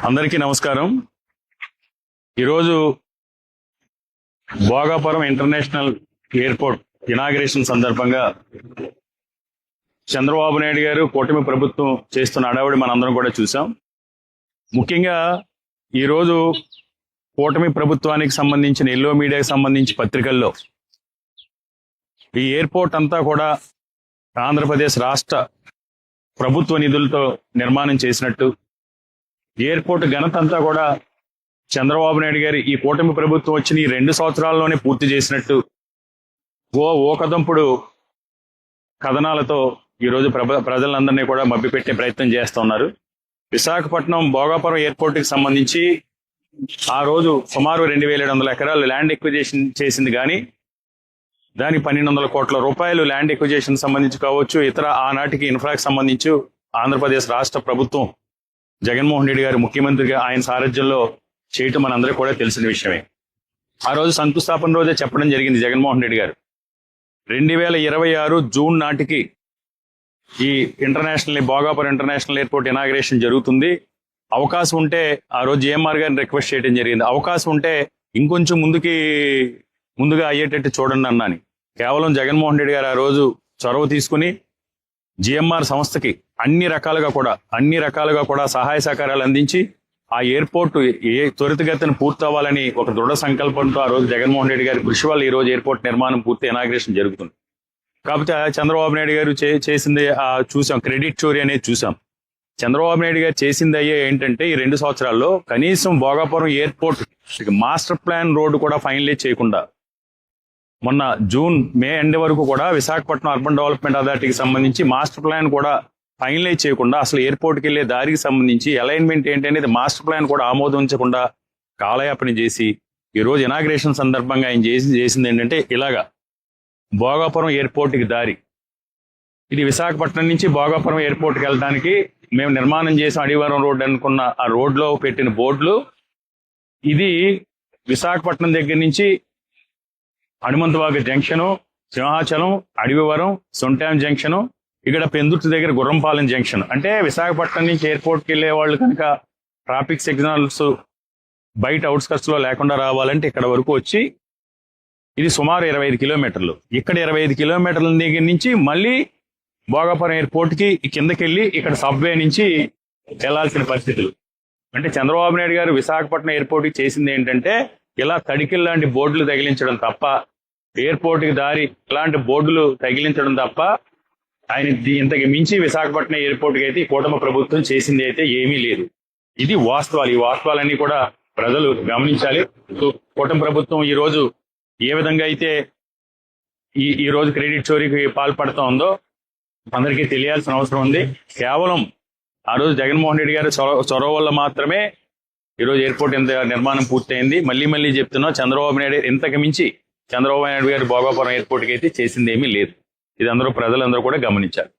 అందరికీ నమస్కారం. ఈరోజు భోగాపురం ఇంటర్నేషనల్ ఎయిర్పోర్ట్ ఇనాగ్రేషన్ సందర్భంగా చంద్రబాబు నాయుడు గారు కూటమి ప్రభుత్వం చేస్తున్న హడావుడి మనందరం కూడా చూసాం. ముఖ్యంగా ఈరోజు కూటమి ప్రభుత్వానికి సంబంధించిన ఎల్లో మీడియాకి సంబంధించి పత్రికల్లో ఈ ఎయిర్పోర్ట్ అంతా కూడా ఆంధ్రప్రదేశ్ రాష్ట్ర ప్రభుత్వ నిధులతో నిర్మాణం చేసినట్టు, ఎయిర్పోర్ట్ ఘనత అంతా కూడా చంద్రబాబు నాయుడు గారి ఈ కూటమి ప్రభుత్వం వచ్చిన ఈ 2 సంవత్సరాల్లోనే పూర్తి చేసినట్టు ఓకదంపుడు కథనాలతో ఈరోజు ప్రజలందరినీ కూడా మభ్యపెట్టే ప్రయత్నం చేస్తున్నారు. విశాఖపట్నం భోగాపురం ఎయిర్పోర్ట్కి సంబంధించి ఆ రోజు సుమారు 2700 ఎకరాలు ల్యాండ్ ఎక్విజిషన్ చేసింది, కానీ దానికి 1200 కోట్ల రూపాయలు ల్యాండ్ ఎక్విజిషన్ సంబంధించి కావచ్చు, ఇతర ఆనాటికి ఇన్ఫ్రాకి సంబంధించి ఆంధ్రప్రదేశ్ రాష్ట్ర ప్రభుత్వం జగన్మోహన్ రెడ్డి గారు ముఖ్యమంత్రిగా ఆయన సారథ్యంలో చేయటం మనందరికీ కూడా తెలిసిన విషయమే. ఆ రోజు శంకుస్థాపన రోజే చెప్పడం జరిగింది జగన్మోహన్ రెడ్డి గారు, 2026 జూన్ నాటికి ఈ భోగాపురం ఇంటర్నేషనల్ ఎయిర్పోర్ట్ ఇనాగ్రేషన్ జరుగుతుంది. అవకాశం ఉంటే ఆ రోజు జిఎంఆర్ గారిని రిక్వెస్ట్ చేయడం జరిగింది, అవకాశం ఉంటే ఇంకొంచెం ముందుగా అయ్యేటట్టు చూడండి అన్నాని. కేవలం జగన్మోహన్ రెడ్డి గారు ఆ రోజు చొరవ తీసుకుని జిఎంఆర్ సంస్థకి అన్ని రకాలుగా కూడా సహాయ సహకారాలు అందించి ఆ ఎయిర్పోర్ట్ త్వరితగతిన పూర్తవ్వాలని ఒక దృఢ సంకల్పంతో ఆ రోజు జగన్మోహన్ రెడ్డి గారి కృషి వల్ల ఈ రోజు ఎయిర్పోర్ట్ నిర్మాణం పూర్తి ఇనాగ్రేషన్ జరుగుతుంది. కాకపోతే చంద్రబాబు నాయుడు గారు చేసింది చూసాం, క్రెడిట్ చోరీ అనేది చూసాం. చంద్రబాబు నాయుడు గారు చేసింది ఏంటంటే ఈ 2 సంవత్సరాల్లో కనీసం Bhogapuram airport master plan road కూడా ఫైనలైజ్ చేయకుండా, మొన్న మే ఎండ్ వరకు కూడా విశాఖపట్నం అర్బన్ డెవలప్మెంట్ అథారిటీకి సంబంధించి మాస్టర్ ప్లాన్ కూడా ఫైనలైజ్ చేయకుండా, అసలు ఎయిర్పోర్ట్కి వెళ్ళే దారికి సంబంధించి అలైన్మెంట్ ఏంటి అనేది మాస్టర్ ప్లాన్ కూడా ఆమోదించకుండా కాలయాపన చేసి ఈరోజు ఇనాగ్రేషన్ సందర్భంగా ఆయన చేసింది ఏంటంటే ఇలాగా భోగాపురం ఎయిర్పోర్ట్కి దారి, ఇది విశాఖపట్నం నుంచి భోగాపురం ఎయిర్పోర్ట్కి వెళ్ళడానికి మేము నిర్మాణం చేసిన అడివారం రోడ్ అనుకున్న ఆ రోడ్లో పెట్టిన బోర్డులు, ఇది విశాఖపట్నం దగ్గర నుంచి హనుమంతవాగ జంక్షను, సింహాచలం, అడవివరం, సొంటాం జంక్షను, ఇక్కడ పెందుర్తి దగ్గర గుర్రంపాలెం జంక్షన్. అంటే విశాఖపట్నం నుంచి ఎయిర్పోర్ట్కి వెళ్ళే వాళ్ళు కనుక ట్రాఫిక్ సిగ్నల్స్ బయట అవుట్స్కట్స్ లో లేకుండా రావాలంటే ఇక్కడ వరకు వచ్చి ఇది సుమారు 25 కిలోమీటర్లు. ఇక్కడ 25 కిలోమీటర్ల దగ్గర నుంచి మళ్ళీ భోగాపురం ఎయిర్పోర్ట్కి కిందకెళ్ళి ఇక్కడ సబ్వే నుంచి వెళ్లాల్సిన పరిస్థితులు. అంటే చంద్రబాబు నాయుడు గారు విశాఖపట్నం ఎయిర్పోర్ట్కి చేసింది ఏంటంటే ఇలా తడికిల్ లాంటి బోర్డులు తగిలించడం తప్ప, ఎయిర్పోర్ట్కి దారి ఇలాంటి బోర్డులు తగిలించడం తప్ప ఆయన ఇంతకు మించి విశాఖపట్నం ఎయిర్పోర్ట్కి అయితే కూటమి ప్రభుత్వం చేసింది అయితే ఏమీ లేదు. ఇది వాస్తవాలు. ఈ వాస్తవాలన్నీ కూడా ప్రజలు గమనించాలి. కూటమి ప్రభుత్వం ఈ రోజు ఏ విధంగా అయితే ఈ రోజు క్రెడిట్ చోరీకి పాల్పడుతూ ఉందో అందరికీ తెలియాల్సిన అవసరం ఉంది. కేవలం ఆ రోజు జగన్మోహన్ రెడ్డి గారి చొరవ వల్ల మాత్రమే ఈరోజు ఎయిర్పోర్ట్ ఎంత నిర్మాణం పూర్తయింది. మళ్ళీ చెప్తున్నాం, చంద్రబాబు నాయుడు ఇంతకు మించి చంద్రబాబు నాయుడు గారు భోగాపురం ఎయిర్పోర్ట్కి అయితే చేసింది ఏమీ లేదు. ఇది ప్రజలందరూ కూడా గమనించారు.